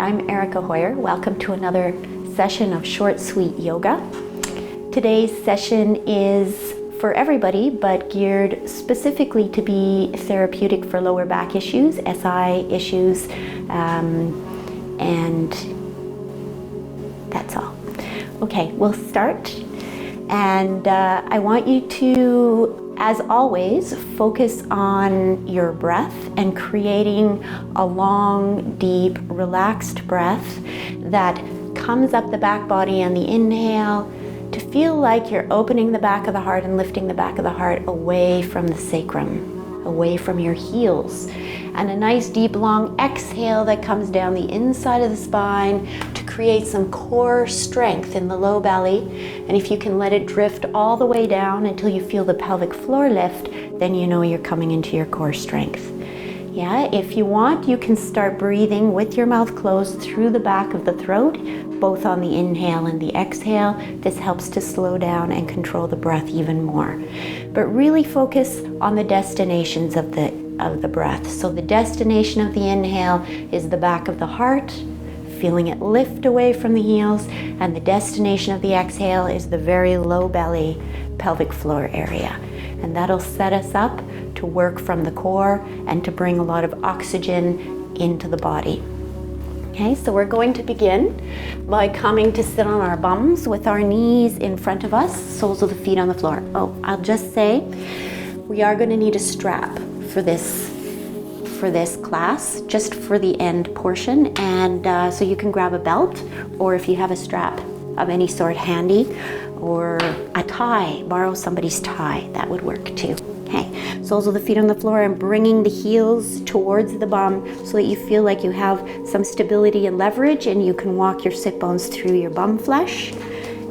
I'm Erica Hoyer. Welcome to another session of Short Sweet Yoga. Today's session is for everybody, but geared specifically to be therapeutic for lower back issues, SI issues, and that's all. Okay, we'll start. And I want you to, as always, focus on your breath and creating a long, deep, relaxed breath that comes up the back body on the inhale to feel like you're opening the back of the heart and lifting the back of the heart away from the sacrum, away from your heels. And a nice, deep, long exhale that comes down the inside of the spine to create some core strength in the low belly. And if you can let it drift all the way down until you feel the pelvic floor lift, then you know you're coming into your core strength. Yeah, if you want, you can start breathing with your mouth closed through the back of the throat, both on the inhale and the exhale. This helps to slow down and control the breath even more. But really focus on the destinations of the breath. So the destination of the inhale is the back of the heart, feeling it lift away from the heels, and the destination of the exhale is the very low belly, pelvic floor area. And that'll set us up to work from the core and to bring a lot of oxygen into the body. Okay, so we're going to begin by coming to sit on our bums with our knees in front of us, soles of the feet on the floor. Oh, I'll just say, we are going to need a strap for this class, just for the end portion, and so you can grab a belt, or if you have a strap of any sort handy, or a tie, borrow somebody's tie, that would work too. Okay, soles of the feet on the floor and bringing the heels towards the bum so that you feel like you have some stability and leverage and you can walk your sit bones through your bum flesh.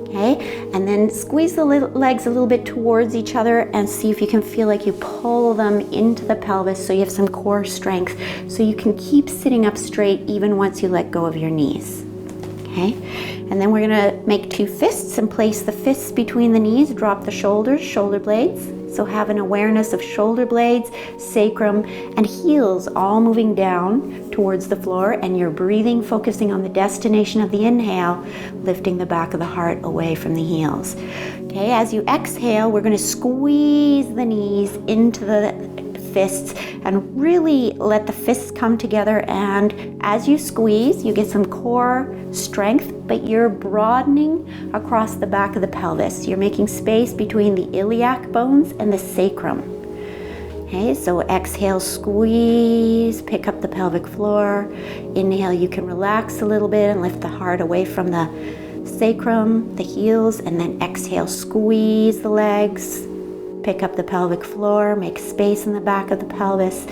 Okay, and then squeeze the legs a little bit towards each other and see if you can feel like you pull them into the pelvis so you have some core strength so you can keep sitting up straight even once you let go of your knees. Okay, and then we're gonna make two fists and place the fists between the knees, drop the shoulders, shoulder blades. So have an awareness of shoulder blades, sacrum, and heels all moving down towards the floor, and you're breathing, focusing on the destination of the inhale, lifting the back of the heart away from the heels. Okay, as you exhale, we're gonna squeeze the knees into the fists and really let the fists come together, and as you squeeze, you get some core strength, but you're broadening across the back of the pelvis. You're making space between the iliac bones and the sacrum. Okay, so exhale, squeeze, pick up the pelvic floor. Inhale, you can relax a little bit and lift the heart away from the sacrum, the heels, and then exhale, squeeze the legs. Pick up the pelvic floor, make space in the back of the pelvis.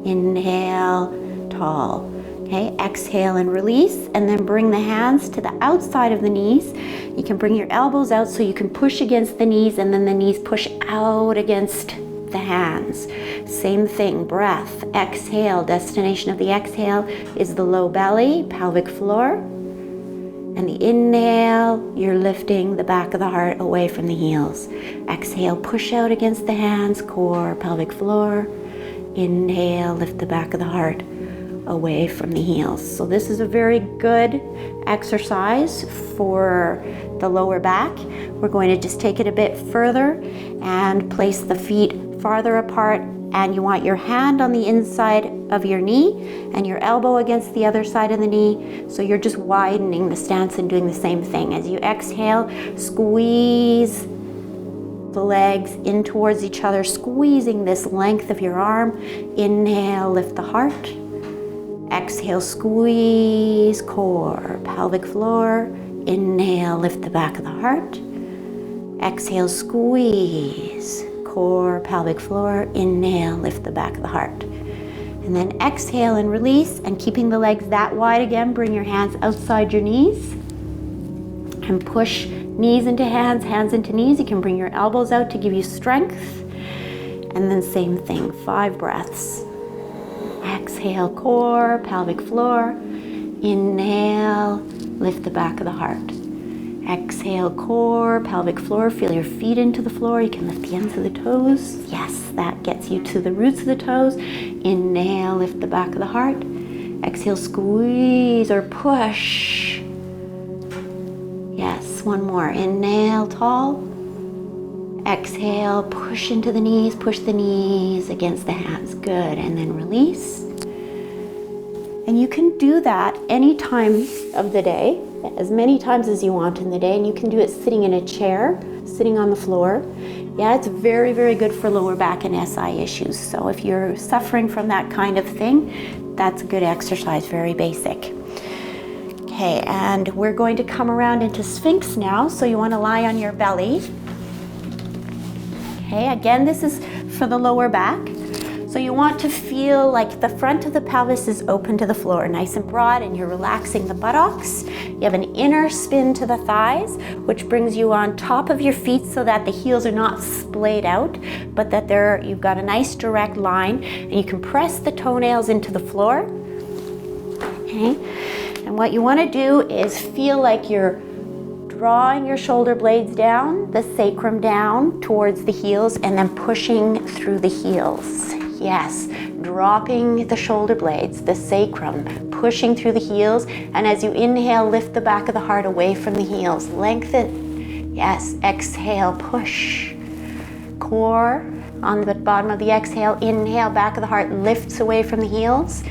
Inhale, tall. Okay, exhale and release, and then bring the hands to the outside of the knees. You can bring your elbows out so you can push against the knees, and then the knees push out against the hands. Same thing, breath, exhale. Destination of the exhale is the low belly, pelvic floor. And the inhale, you're lifting the back of the heart away from the heels. Exhale, push out against the hands, core, pelvic floor. Inhale, lift the back of the heart away from the heels. So this is a very good exercise for the lower back. We're going to just take it a bit further and place the feet farther apart, and you want your hand on the inside of your knee and your elbow against the other side of the knee. So you're just widening the stance and doing the same thing. As you exhale, squeeze the legs in towards each other, squeezing this length of your arm. Inhale, lift the heart. Exhale, squeeze, core, pelvic floor. Inhale, lift the back of the heart. Exhale, squeeze, core, pelvic floor. Inhale, lift the back of the heart. And then exhale and release, and keeping the legs that wide again, bring your hands outside your knees and push knees into hands, hands into knees. You can bring your elbows out to give you strength. And then same thing, 5 breaths. Exhale, core, pelvic floor. Inhale, lift the back of the heart. Exhale, core, pelvic floor. Feel your feet into the floor. You can lift the ends of the toes. Yes, that gets you to the roots of the toes. Inhale, lift the back of the heart. Exhale, squeeze or push. Yes, one more. Inhale, tall. Exhale, push into the knees, push the knees against the hands. Good, and then release. And you can do that any time of the day, as many times as you want in the day, and you can do it sitting in a chair, sitting on the floor. Yeah, it's very, very good for lower back and SI issues. So if you're suffering from that kind of thing, that's a good exercise, very basic. Okay, and we're going to come around into Sphinx now, so you want to lie on your belly. Okay, again, this is for the lower back. So you want to feel like the front of the pelvis is open to the floor, nice and broad, and you're relaxing the buttocks. You have an inner spin to the thighs, which brings you on top of your feet so that the heels are not splayed out, but that you've got a nice direct line, and you can press the toenails into the floor. Okay, and what you want to do is feel like you're drawing your shoulder blades down, the sacrum down towards the heels, and then pushing through the heels. Yes, dropping the shoulder blades, the sacrum, pushing through the heels, and as you inhale, lift the back of the heart away from the heels. Lengthen. Yes, exhale, push. Core on the bottom of the exhale. Inhale, back of the heart lifts away from the heels.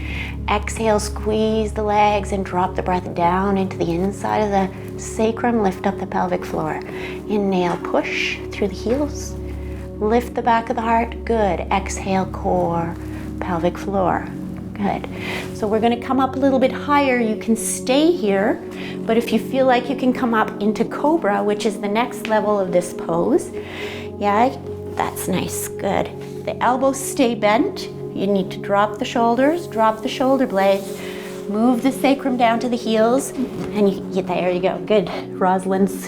Exhale, squeeze the legs and drop the breath down into the inside of the sacrum. Lift up the pelvic floor. Inhale, push through the heels. Lift the back of the heart. Good. Exhale, core, pelvic floor. Good. So we're going to come up a little bit higher. You can stay here, but if you feel like you can come up into cobra, which is the next level of this pose, yeah, that's nice. Good. The elbows stay bent. You need to drop the shoulders, drop the shoulder blades, move the sacrum down to the heels, and there you go. Good. Rosalind's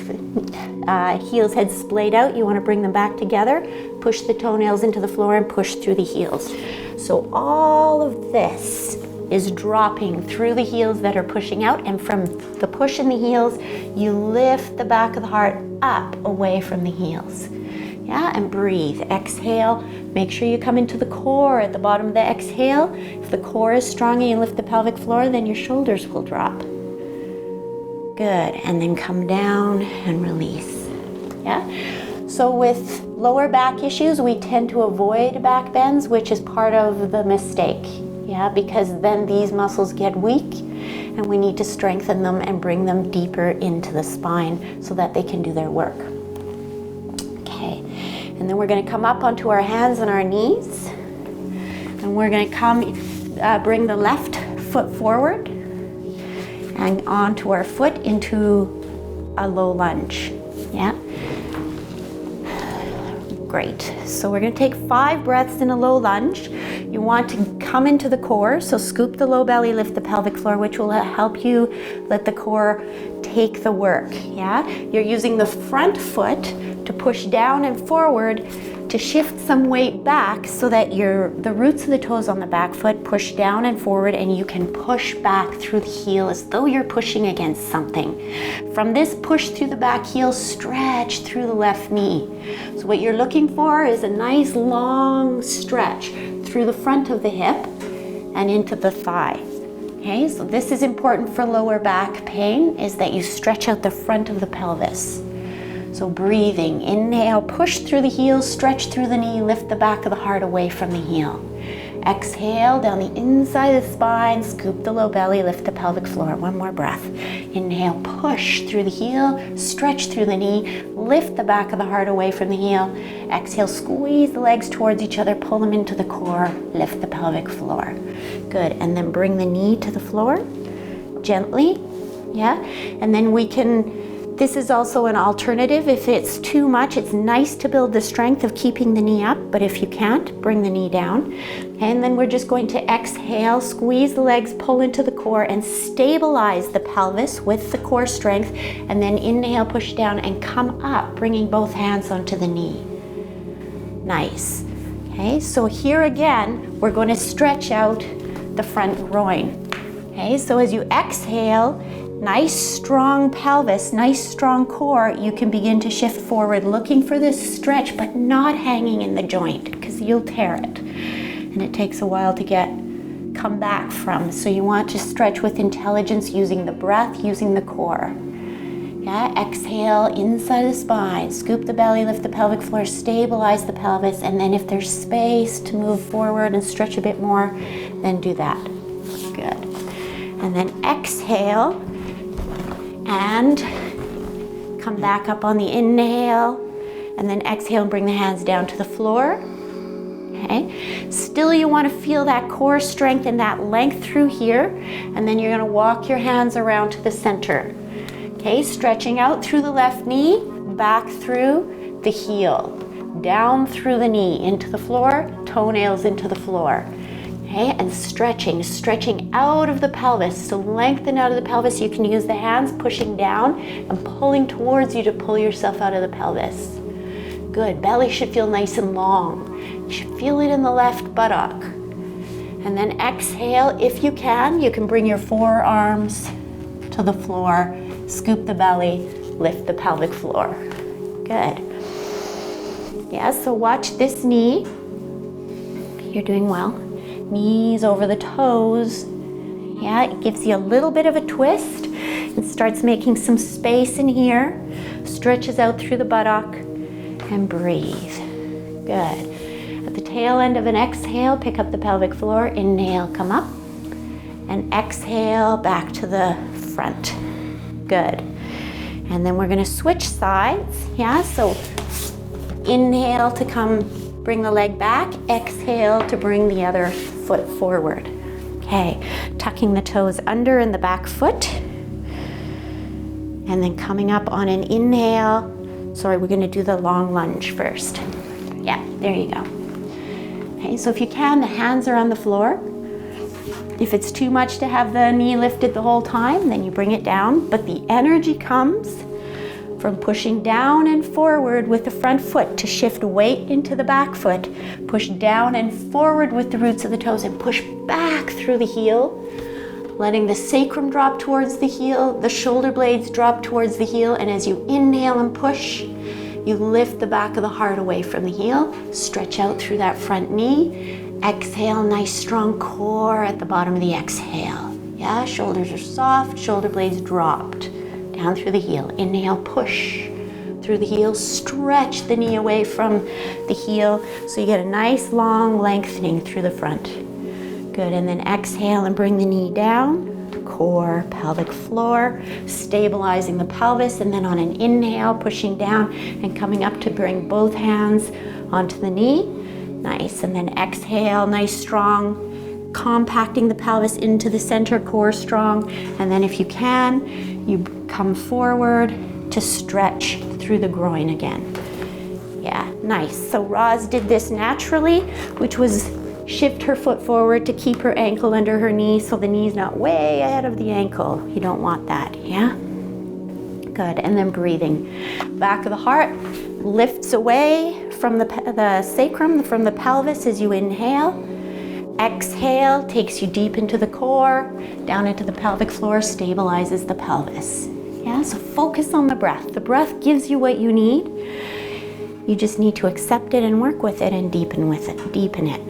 heels had splayed out. You want to bring them back together. Push the toenails into the floor and push through the heels. So all of this is dropping through the heels that are pushing out, and from the push in the heels, you lift the back of the heart up away from the heels. Yeah, and breathe. Exhale. Make sure you come into the core at the bottom of the exhale. If the core is strong and you lift the pelvic floor, then your shoulders will drop. Good. And then come down and release. Yeah. So with lower back issues, we tend to avoid back bends, which is part of the mistake. Yeah, because then these muscles get weak and we need to strengthen them and bring them deeper into the spine so that they can do their work. And then we're going to come up onto our hands and our knees. And we're going to bring the left foot forward and onto our foot into a low lunge. Yeah? Great. So we're going to take 5 breaths in a low lunge. You want to come into the core. So scoop the low belly, lift the pelvic floor, which will help you let the core take the work. Yeah? You're using the front foot to push down and forward to shift some weight back so that the roots of the toes on the back foot push down and forward, and you can push back through the heel as though you're pushing against something. From this push through the back heel, stretch through the left knee. So what you're looking for is a nice long stretch through the front of the hip and into the thigh. Okay, so this is important for lower back pain, is that you stretch out the front of the pelvis. So breathing, inhale, push through the heels, stretch through the knee, lift the back of the heart away from the heel. Exhale, down the inside of the spine, scoop the low belly, lift the pelvic floor. One more breath. Inhale, push through the heel, stretch through the knee, lift the back of the heart away from the heel. Exhale, squeeze the legs towards each other, pull them into the core, lift the pelvic floor. Good, and then bring the knee to the floor, gently, yeah? And then this is also an alternative. If it's too much, it's nice to build the strength of keeping the knee up, but if you can't, bring the knee down. And then we're just going to exhale, squeeze the legs, pull into the core, and stabilize the pelvis with the core strength. And then inhale, push down, and come up, bringing both hands onto the knee. Nice. Okay, so here again, we're going to stretch out the front groin. Okay, so as you exhale, nice strong pelvis, nice strong core, you can begin to shift forward, looking for this stretch, but not hanging in the joint, because you'll tear it. And it takes a while to get come back from. So you want to stretch with intelligence, using the breath, using the core. Yeah, exhale inside the spine, scoop the belly, lift the pelvic floor, stabilize the pelvis, and then if there's space to move forward and stretch a bit more, then do that. Good. And then exhale and come back up on the inhale, and then exhale and bring the hands down to the floor. Okay. Still you want to feel that core strength and that length through here, and then you're going to walk your hands around to the center. Okay, stretching out through the left knee, back through the heel, down through the knee, into the floor, toenails into the floor. Okay, and stretching out of the pelvis. So lengthen out of the pelvis. You can use the hands pushing down and pulling towards you to pull yourself out of the pelvis. Good, belly should feel nice and long. You should feel it in the left buttock. And then exhale, if you can bring your forearms to the floor, scoop the belly, lift the pelvic floor. Good. Yeah, so watch this knee. You're doing well. Knees over the toes. Yeah, it gives you a little bit of a twist and starts making some space in here. Stretches out through the buttock and breathe. Good. At the tail end of an exhale, pick up the pelvic floor. Inhale, come up. And exhale, back to the front. Good. And then we're going to switch sides. Yeah, so inhale to come bring the leg back. Exhale to bring the other foot forward. Okay, tucking the toes under in the back foot. And then coming up on an inhale. Sorry, we're going to do the long lunge first. Yeah, there you go. Okay, so if you can, the hands are on the floor. If it's too much to have the knee lifted the whole time, then you bring it down. But the energy comes from pushing down and forward with the front foot to shift weight into the back foot. Push down and forward with the roots of the toes and push back through the heel. Letting the sacrum drop towards the heel, the shoulder blades drop towards the heel, and as you inhale and push, you lift the back of the heart away from the heel. Stretch out through that front knee. Exhale, nice strong core at the bottom of the exhale. Yeah, shoulders are soft, shoulder blades dropped down through the heel. Inhale, push through the heel, stretch the knee away from the heel so you get a nice long lengthening through the front. Good, and then exhale and bring the knee down, core, pelvic floor, stabilizing the pelvis, and then on an inhale, pushing down and coming up to bring both hands onto the knee. Nice, and then exhale, nice strong, compacting the pelvis into the center, core strong, and then if you can, you come forward to stretch through the groin again. Yeah, nice. So Roz did this naturally, which was shift her foot forward to keep her ankle under her knee so the knee's not way ahead of the ankle. You don't want that, yeah? Good, and then breathing. Back of the heart lifts away from the sacrum, from the pelvis as you inhale. Exhale takes you deep into the core, down into the pelvic floor, stabilizes the pelvis. Yeah, so focus on the breath. The breath gives you what you need. You just need to accept it and work with it and deepen with it, deepen it.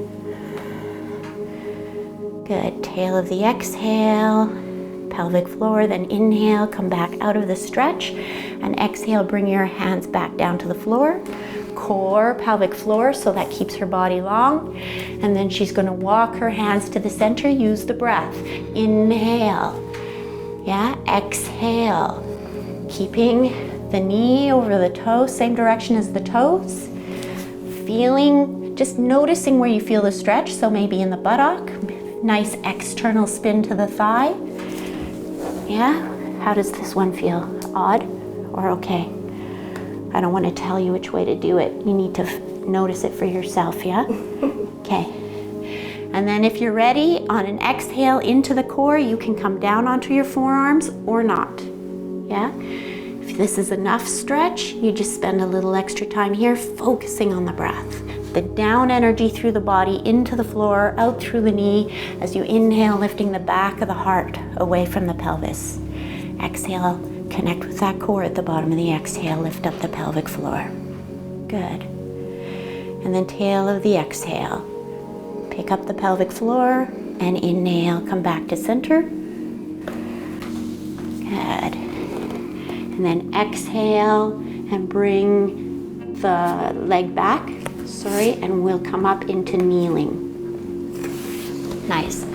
Good, tail of the exhale, pelvic floor, then inhale, come back out of the stretch, and exhale, bring your hands back down to the floor. Core, pelvic floor, so that keeps her body long. And then she's going to walk her hands to the center, use the breath. Inhale, yeah, exhale. Keeping the knee over the toe, same direction as the toes. Feeling, just noticing where you feel the stretch, so maybe in the buttock. Nice external spin to the thigh. Yeah, how does this one feel? Odd or okay? I don't want to tell you which way to do it. You need to notice it for yourself, yeah? Okay. And then if you're ready, on an exhale into the core, you can come down onto your forearms or not, yeah? If this is enough stretch, you just spend a little extra time here focusing on the breath. The down energy through the body, into the floor, out through the knee, as you inhale, lifting the back of the heart away from the pelvis. Exhale, connect with that core at the bottom of the exhale, lift up the pelvic floor. Good. And then tail of the exhale. Pick up the pelvic floor, and inhale, come back to center. Good. And then exhale and bring the leg back, and we'll come up into kneeling. Nice.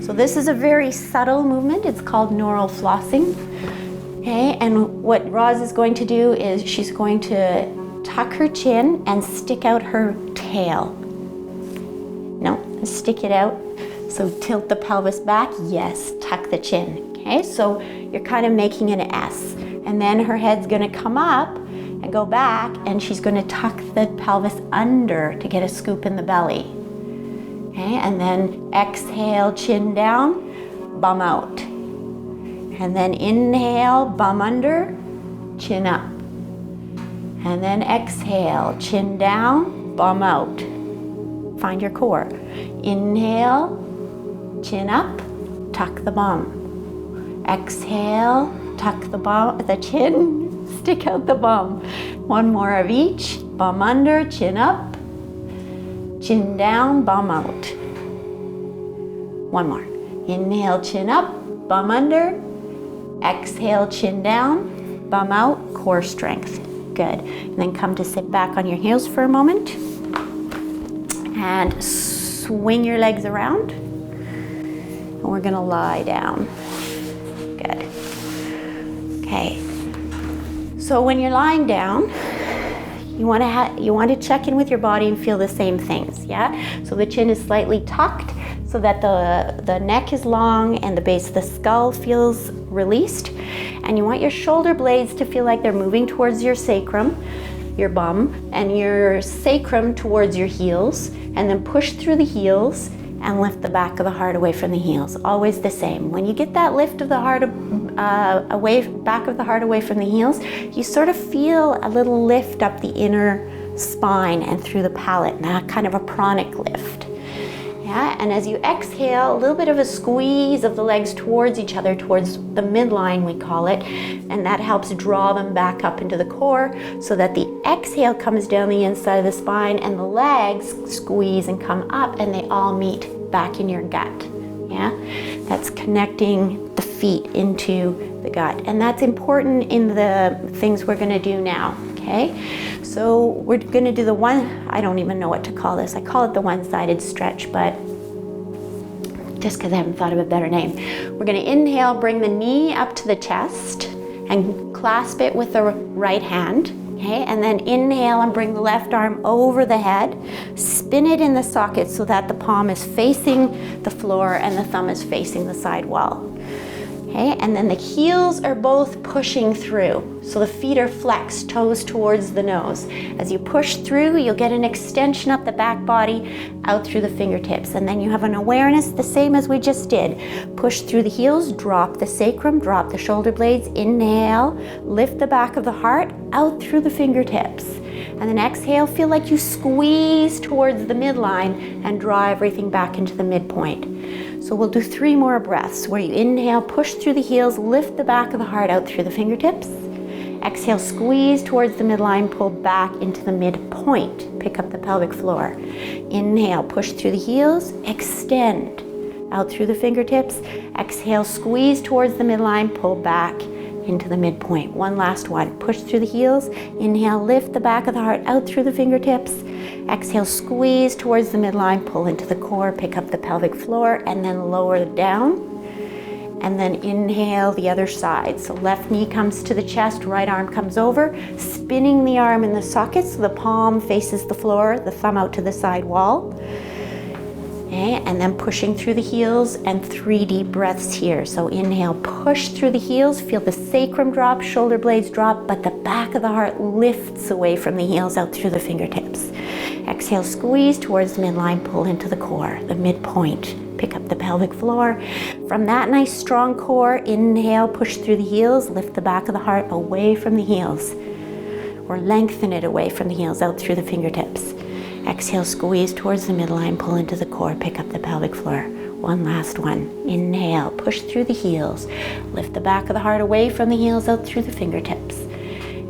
So this is a very subtle movement. It's called neural flossing. Okay, and what Roz is going to do is she's going to tuck her chin and stick out her tail. No, stick it out. So tilt the pelvis back. Yes, tuck the chin. Okay, so you're kind of making an S. And then her head's going to come up and go back, and she's going to tuck the pelvis under to get a scoop in the belly. Okay, and then exhale, chin down, bum out. And then inhale, bum under, chin up. And then exhale, chin down, bum out. Find your core. Inhale, chin up, tuck the bum. Exhale, tuck the chin, stick out the bum. One more of each. Bum under, chin up, chin down, bum out. One more. Inhale, chin up, bum under. Exhale, chin down, bum out, core strength. Good. And then come to sit back on your heels for a moment. And swing your legs around. And we're going to lie down. Good. Okay. So when you're lying down, you want to check in with your body and feel the same things, yeah? So the chin is slightly tucked so that the neck is long and the base of the skull feels released. And you want your shoulder blades to feel like they're moving towards your sacrum, your bum, and your sacrum towards your heels. And then push through the heels and lift the back of the heart away from the heels. Always the same. When you get that lift of the heart back of the heart away from the heels, you sort of feel a little lift up the inner spine and through the palate, and kind of a pranic lift. Yeah, and as you exhale, a little bit of a squeeze of the legs towards each other, towards the midline we call it, and that helps draw them back up into the core so that the exhale comes down the inside of the spine and the legs squeeze and come up and they all meet back in your gut. Yeah, that's connecting the feet into the gut, and that's important in the things we're going to do now. Okay, so we're going to do the one, I don't even know what to call this. I call it the one-sided stretch, but just because I haven't thought of a better name. We're going to inhale, bring the knee up to the chest and clasp it with the right hand. Okay, and then inhale and bring the left arm over the head. Spin it in the socket so that the palm is facing the floor and the thumb is facing the side wall. Okay, and then the heels are both pushing through. So the feet are flexed, toes towards the nose. As you push through, you'll get an extension up the back body, out through the fingertips. And then you have an awareness, the same as we just did. Push through the heels, drop the sacrum, drop the shoulder blades, inhale, lift the back of the heart, out through the fingertips. And then exhale, feel like you squeeze towards the midline and draw everything back into the midpoint. So we'll do 3 more breaths where you inhale, push through the heels, lift the back of the heart out through the fingertips. Exhale, squeeze towards the midline, pull back into the midpoint. Pick up the pelvic floor. Inhale, push through the heels, extend out through the fingertips. Exhale, squeeze towards the midline, pull back into the midpoint. One last one. Push through the heels. Inhale, lift the back of the heart out through the fingertips. Exhale, squeeze towards the midline, pull into the core, pick up the pelvic floor, and then lower down. And then inhale the other side. So left knee comes to the chest, right arm comes over, spinning the arm in the socket so the palm faces the floor, the thumb out to the side wall. Okay, and then pushing through the heels, and 3 deep breaths here. So inhale, push through the heels, feel the sacrum drop, shoulder blades drop, but the back of the heart lifts away from the heels out through the fingertips. Exhale, squeeze towards the midline, pull into the core, the midpoint. Pick up the pelvic floor. From that nice strong core, inhale, push through the heels, lift the back of the heart away from the heels, or lengthen it away from the heels out through the fingertips. Exhale, squeeze towards the midline, pull into the core, pick up the pelvic floor. One last one. Inhale, push through the heels, lift the back of the heart away from the heels out through the fingertips.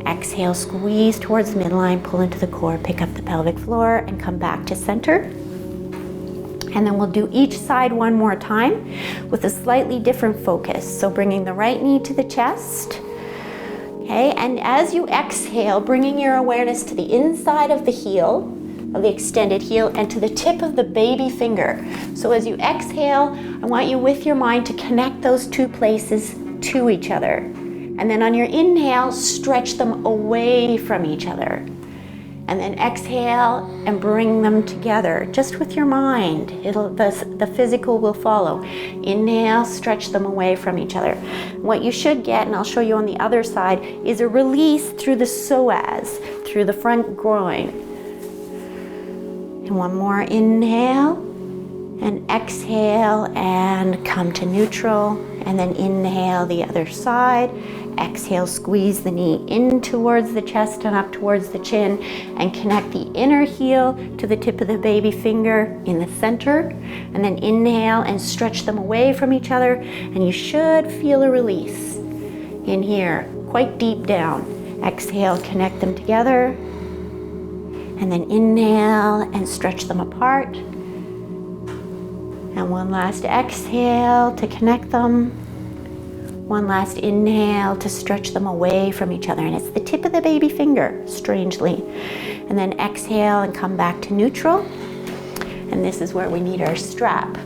Exhale, squeeze towards the midline, pull into the core, pick up the pelvic floor, and come back to center. And then we'll do each side one more time with a slightly different focus. So bringing the right knee to the chest. Okay, and as you exhale, bringing your awareness to the inside of the heel, of the extended heel, and to the tip of the baby finger. So as you exhale, I want you with your mind to connect those two places to each other. And then on your inhale, stretch them away from each other. And then exhale and bring them together just with your mind. The physical will follow. Inhale, stretch them away from each other. What you should get, and I'll show you on the other side, is a release through the psoas, through the front groin. And one more inhale and exhale and come to neutral. And then inhale the other side. Exhale, squeeze the knee in towards the chest and up towards the chin, and connect the inner heel to the tip of the baby finger in the center. And then inhale and stretch them away from each other, and you should feel a release in here, quite deep down. Exhale, connect them together, and then inhale and stretch them apart. And one last exhale to connect them. One last inhale to stretch them away from each other. And it's the tip of the baby finger, strangely. And then exhale and come back to neutral. And this is where we need our strap.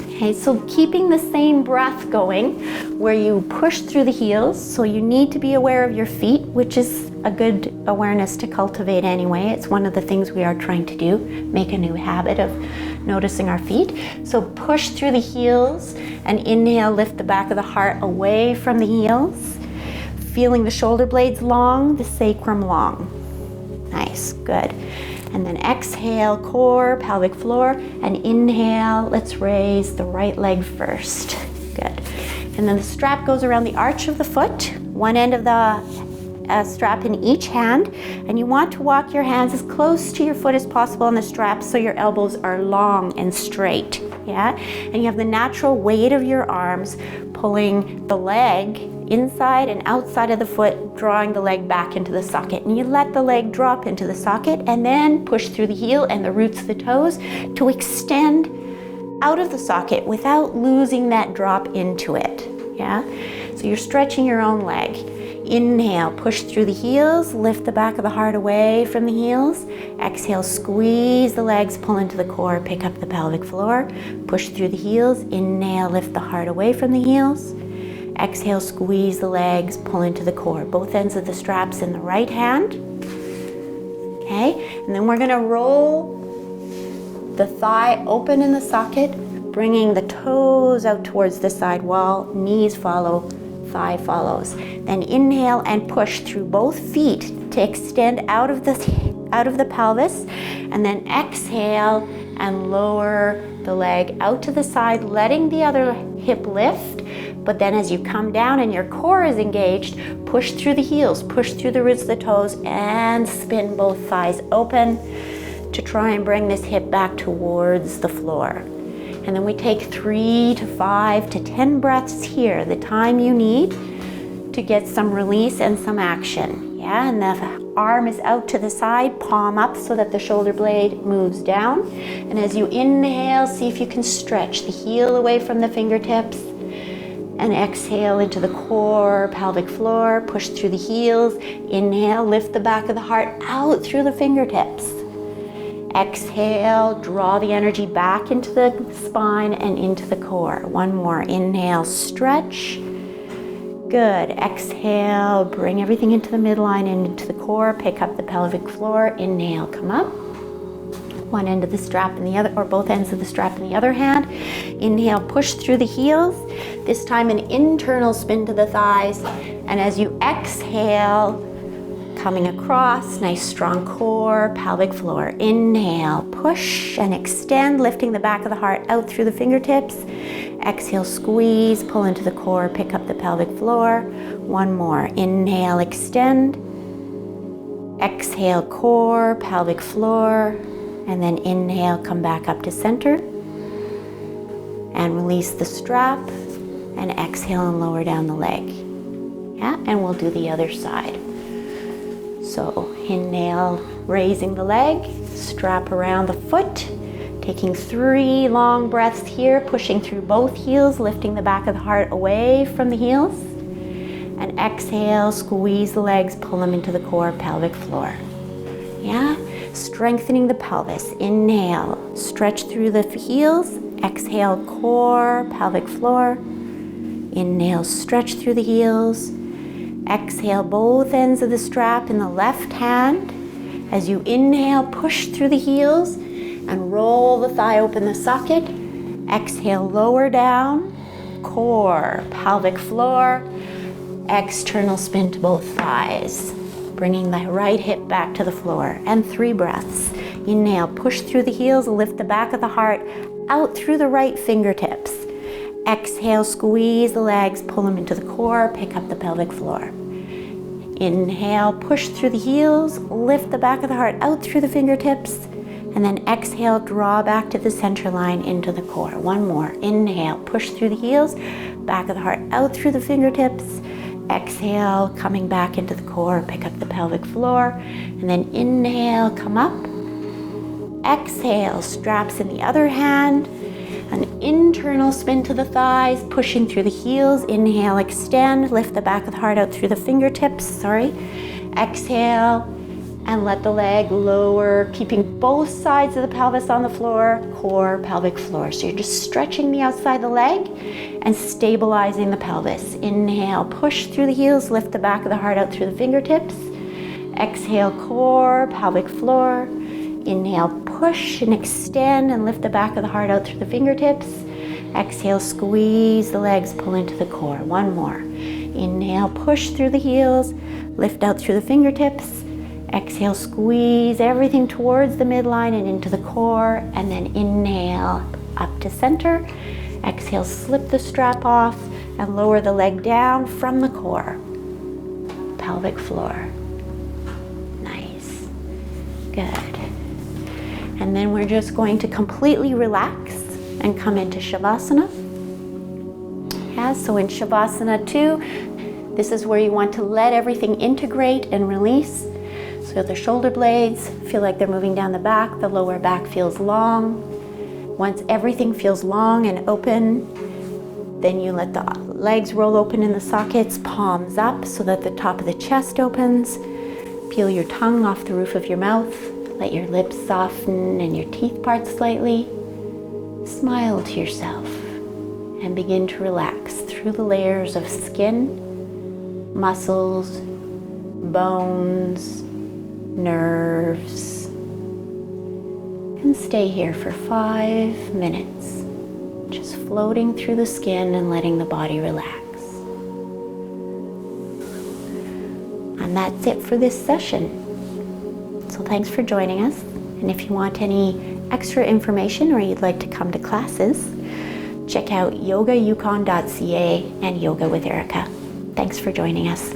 Okay, so keeping the same breath going, where you push through the heels. So you need to be aware of your feet, which is a good awareness to cultivate anyway. It's one of the things we are trying to do, make a new habit of noticing our feet. So push through the heels and inhale, lift the back of the heart away from the heels. Feeling the shoulder blades long, the sacrum long. Nice, good. And then exhale, core, pelvic floor, and inhale, let's raise the right leg first. Good. And then the strap goes around the arch of the foot, one end of the strap in each hand, and you want to walk your hands as close to your foot as possible on the strap so your elbows are long and straight, yeah? And you have the natural weight of your arms pulling the leg inside and outside of the foot, drawing the leg back into the socket. And you let the leg drop into the socket and then push through the heel and the roots of the toes to extend out of the socket without losing that drop into it, yeah? So you're stretching your own leg. Inhale, push through the heels, lift the back of the heart away from the heels. Exhale, squeeze the legs, pull into the core, pick up the pelvic floor. Push through the heels. Inhale, lift the heart away from the heels. Exhale, squeeze the legs, pull into the core. Both ends of the straps in the right hand. Okay, and then we're gonna roll the thigh open in the socket, bringing the toes out towards the side wall, knees follow, thigh follows. Then inhale and push through both feet to extend out of the pelvis, and then exhale and lower the leg out to the side, letting the other hip lift. But then as you come down and your core is engaged, push through the heels, push through the roots of the toes, and spin both thighs open to try and bring this hip back towards the floor. And then we take 3 to 5 to 10 breaths here, the time you need to get some release and some action. Yeah, and the arm is out to the side, palm up so that the shoulder blade moves down. And as you inhale, see if you can stretch the heel away from the fingertips. And exhale into the core, pelvic floor, push through the heels. Inhale, lift the back of the heart out through the fingertips. Exhale, draw the energy back into the spine and into the core. One more, inhale, stretch. Good, exhale, bring everything into the midline and into the core, pick up the pelvic floor, inhale, come up. One end of the strap in the other, or both ends of the strap in the other hand. Inhale, push through the heels. This time an internal spin to the thighs. And as you exhale, coming across, nice strong core, pelvic floor. Inhale, push and extend, lifting the back of the heart out through the fingertips. Exhale, squeeze, pull into the core, pick up the pelvic floor. One more, inhale, extend. Exhale, core, pelvic floor. And then inhale, come back up to center. And release the strap. And exhale and lower down the leg. Yeah, and we'll do the other side. So inhale, raising the leg, strap around the foot, Taking 3 long breaths here, pushing through both heels, lifting the back of the heart away from the heels. And exhale, squeeze the legs, pull them into the core, pelvic floor. Yeah, strengthening the pelvis. Inhale, stretch through the heels. Exhale, core, pelvic floor. Inhale, stretch through the heels. Exhale, both ends of the strap in the left hand. As you inhale, push through the heels and roll the thigh open the socket. Exhale, lower down, core, pelvic floor. External spin to both thighs, bringing the right hip back to the floor. And 3 breaths. Inhale, push through the heels, lift the back of the heart out through the right fingertips. Exhale, squeeze the legs, pull them into the core, pick up the pelvic floor. Inhale, push through the heels, lift the back of the heart out through the fingertips, and then exhale, draw back to the center line into the core. 1 more. Inhale, push through the heels, back of the heart out through the fingertips. Exhale, coming back into the core, pick up the pelvic floor, and then inhale, come up. Exhale, straps in the other hand, an internal spin to the thighs, pushing through the heels. Inhale, extend, lift the back of the heart out through the fingertips, Exhale, and let the leg lower, keeping both sides of the pelvis on the floor, core, pelvic floor. So you're just stretching the outside of the leg and stabilizing the pelvis. Inhale, push through the heels, lift the back of the heart out through the fingertips. Exhale, core, pelvic floor. Inhale, push and extend and lift the back of the heart out through the fingertips. Exhale, squeeze the legs, pull into the core. 1 more. Inhale, push through the heels, lift out through the fingertips. Exhale, squeeze everything towards the midline and into the core, and then inhale up to center. Exhale, slip the strap off and lower the leg down from the core. Pelvic floor. Nice. Good. And then we're just going to completely relax and come into Savasana. Yeah, so in Savasana 2, this is where you want to let everything integrate and release. So the shoulder blades feel like they're moving down the back, the lower back feels long. Once everything feels long and open, then you let the legs roll open in the sockets, palms up so that the top of the chest opens. Peel your tongue off the roof of your mouth. Let your lips soften and your teeth part slightly. Smile to yourself and begin to relax through the layers of skin, muscles, bones, nerves. And stay here for 5 minutes, just floating through the skin and letting the body relax. And that's it for this session. So thanks for joining us. And if you want any extra information or you'd like to come to classes, check out yogayukon.ca and Yoga with Erica. Thanks for joining us.